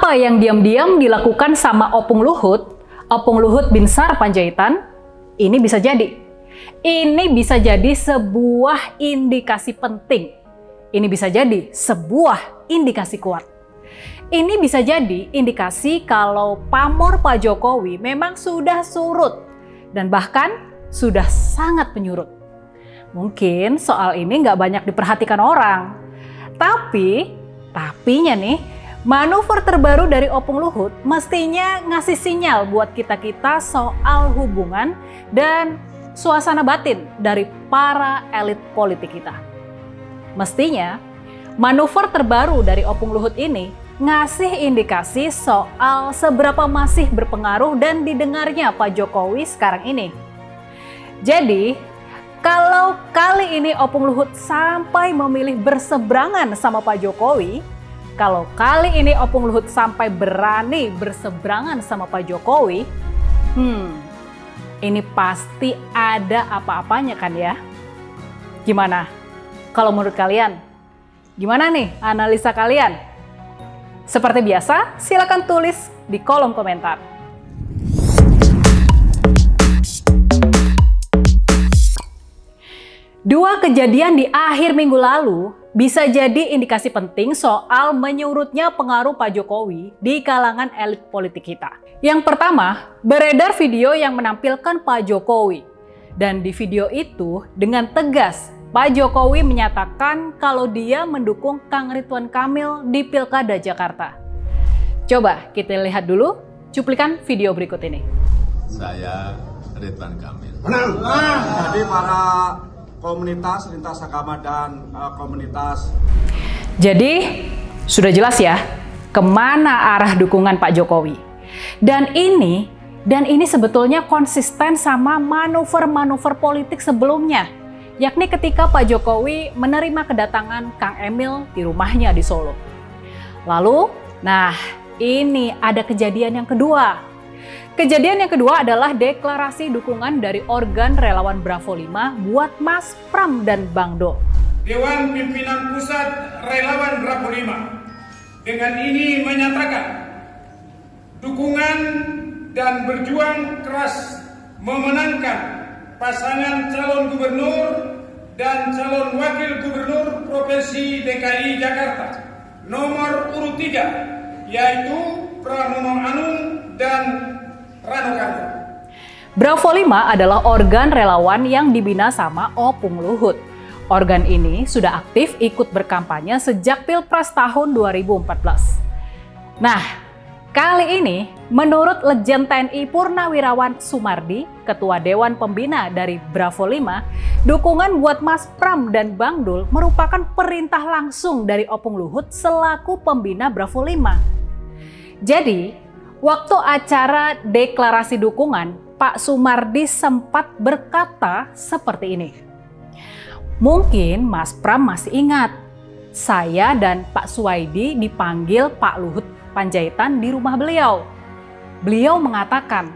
Apa yang diam-diam dilakukan sama Opung Luhut Binsar Panjaitan? Ini bisa jadi. Ini bisa jadi sebuah indikasi penting. Ini bisa jadi sebuah indikasi kuat. Ini bisa jadi indikasi kalau pamor Pak Jokowi memang sudah surut dan bahkan sudah sangat penyurut. Mungkin soal ini nggak banyak diperhatikan orang. Tapinya nih, manuver terbaru dari Opung Luhut mestinya ngasih sinyal buat kita-kita soal hubungan dan suasana batin dari para elit politik kita. Mestinya manuver terbaru dari Opung Luhut ini ngasih indikasi soal seberapa masih berpengaruh dan didengarnya Pak Jokowi sekarang ini. Jadi, kalau kali ini Opung Luhut sampai memilih berseberangan sama Pak Jokowi, kalau kali ini Opung Luhut sampai berani berseberangan sama Pak Jokowi, ini pasti ada apa-apanya kan ya? Gimana? Kalau menurut kalian? Gimana nih analisa kalian? Seperti biasa, silakan tulis di kolom komentar. Dua kejadian di akhir minggu lalu bisa jadi indikasi penting soal menyurutnya pengaruh Pak Jokowi di kalangan elit politik kita. Yang pertama, beredar video yang menampilkan Pak Jokowi. Dan di video itu dengan tegas Pak Jokowi menyatakan kalau dia mendukung Kang Ridwan Kamil di Pilkada Jakarta. Coba kita lihat dulu cuplikan video berikut ini. Saya Ridwan Kamil. Jadi para komunitas lintas agama dan komunitas. Jadi sudah jelas ya kemana arah dukungan Pak Jokowi. Dan ini sebetulnya konsisten sama manuver-manuver politik sebelumnya. Yakni ketika Pak Jokowi menerima kedatangan Kang Emil di rumahnya di Solo. Lalu, ini ada kejadian yang kedua. Kejadian yang kedua adalah deklarasi dukungan dari organ relawan Bravo 5 buat Mas Pram dan Bang Dol. Dewan Pimpinan Pusat Relawan Bravo 5 dengan ini menyatakan dukungan dan berjuang keras memenangkan pasangan calon gubernur dan calon wakil gubernur Provinsi DKI Jakarta nomor urut 3 yaitu Pramono Anung dan Rano Karno. Bravo 5 adalah organ relawan yang dibina sama Opung Luhut. Organ ini sudah aktif ikut berkampanye sejak Pilpres tahun 2014. Kali ini menurut Legend TNI Purnawirawan Sumardi, Ketua Dewan Pembina dari Bravo 5, dukungan buat Mas Pram dan Bang Dul merupakan perintah langsung dari Opung Luhut selaku pembina Bravo 5. Jadi, waktu acara deklarasi dukungan, Pak Sumardi sempat berkata seperti ini. Mungkin Mas Pram masih ingat, saya dan Pak Suwaidi dipanggil Pak Luhut Panjaitan di rumah beliau. Beliau mengatakan,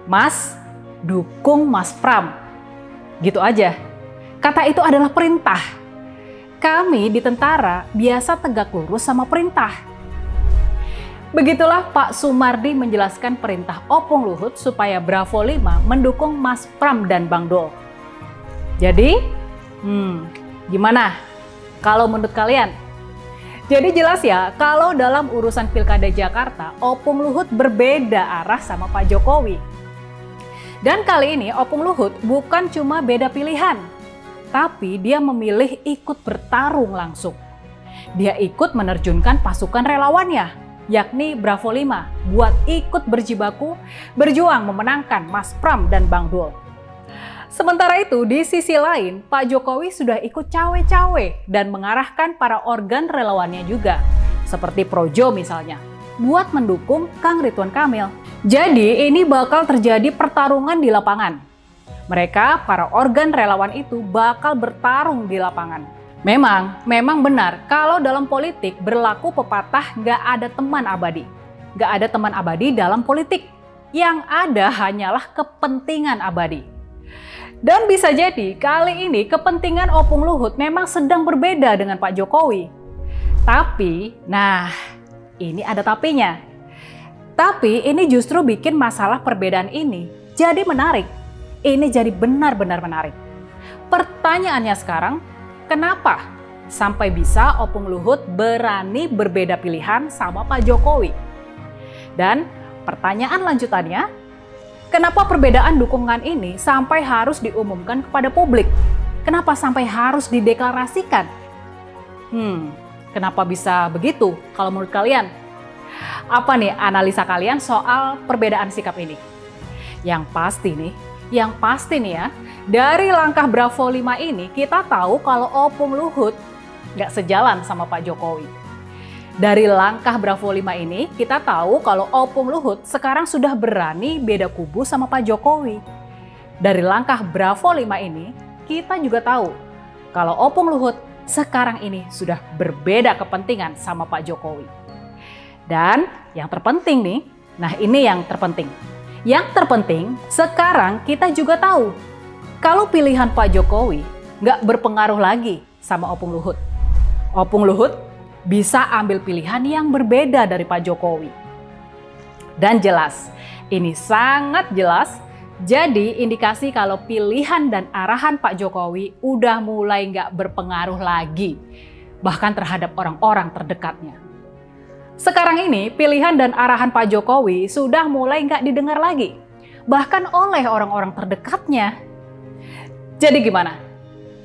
Mas, dukung Mas Pram. Gitu aja. Kata itu adalah perintah. Kami di tentara biasa tegak lurus sama perintah. Begitulah Pak Sumardi menjelaskan perintah Opung Luhut supaya Bravo 5 mendukung Mas Pram dan Bang Dol. Jadi, gimana kalau menurut kalian? Jadi jelas ya, kalau dalam urusan Pilkada Jakarta, Opung Luhut berbeda arah sama Pak Jokowi. Dan kali ini Opung Luhut bukan cuma beda pilihan, tapi dia memilih ikut bertarung langsung. Dia ikut menerjunkan pasukan relawannya, yakni Bravo 5, buat ikut berjibaku, berjuang memenangkan Mas Pram dan Bang Dul. Sementara itu, di sisi lain, Pak Jokowi sudah ikut cawe-cawe dan mengarahkan para organ relawannya juga, seperti Projo misalnya, buat mendukung Kang Ridwan Kamil. Jadi, ini bakal terjadi pertarungan di lapangan. Mereka, para organ relawan itu bakal bertarung di lapangan. Memang benar kalau dalam politik berlaku pepatah nggak ada teman abadi. Nggak ada teman abadi dalam politik. Yang ada hanyalah kepentingan abadi. Dan bisa jadi kali ini kepentingan Opung Luhut memang sedang berbeda dengan Pak Jokowi. Tapi, ini ada tapinya. Tapi ini justru bikin masalah perbedaan ini jadi menarik. Ini jadi benar-benar menarik. Pertanyaannya sekarang, kenapa sampai bisa Opung Luhut berani berbeda pilihan sama Pak Jokowi? Dan pertanyaan lanjutannya, kenapa perbedaan dukungan ini sampai harus diumumkan kepada publik? Kenapa sampai harus dideklarasikan? Kenapa bisa begitu kalau menurut kalian? Apa nih analisa kalian soal perbedaan sikap ini? Yang pasti nih ya, dari langkah Bravo 5 ini kita tahu kalau Opung Luhut nggak sejalan sama Pak Jokowi. Dari langkah Bravo 5 ini kita tahu kalau Opung Luhut sekarang sudah berani beda kubu sama Pak Jokowi. Dari langkah Bravo 5 ini kita juga tahu kalau Opung Luhut sekarang ini sudah berbeda kepentingan sama Pak Jokowi. Dan yang terpenting nih, nah ini yang terpenting. Yang terpenting sekarang kita juga tahu kalau pilihan Pak Jokowi nggak berpengaruh lagi sama Opung Luhut. Opung Luhut bisa ambil pilihan yang berbeda dari Pak Jokowi. Dan jelas, ini sangat jelas, jadi indikasi kalau pilihan dan arahan Pak Jokowi udah mulai nggak berpengaruh lagi, bahkan terhadap orang-orang terdekatnya. Sekarang ini pilihan dan arahan Pak Jokowi sudah mulai nggak didengar lagi, bahkan oleh orang-orang terdekatnya. Jadi gimana?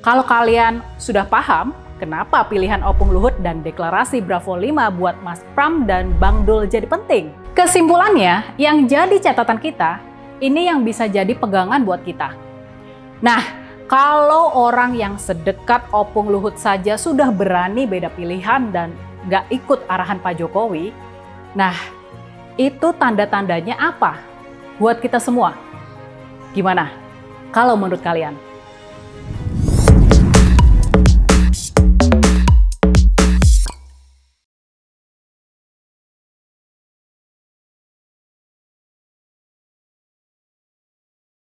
Kalau kalian sudah paham kenapa pilihan Opung Luhut dan deklarasi Bravo 5 buat Mas Pram dan Bang Dul jadi penting? Kesimpulannya, yang jadi catatan kita, ini yang bisa jadi pegangan buat kita. Nah, kalau orang yang sedekat Opung Luhut saja sudah berani beda pilihan dan nggak ikut arahan Pak Jokowi, nah itu tanda-tandanya apa buat kita semua? Gimana kalau menurut kalian?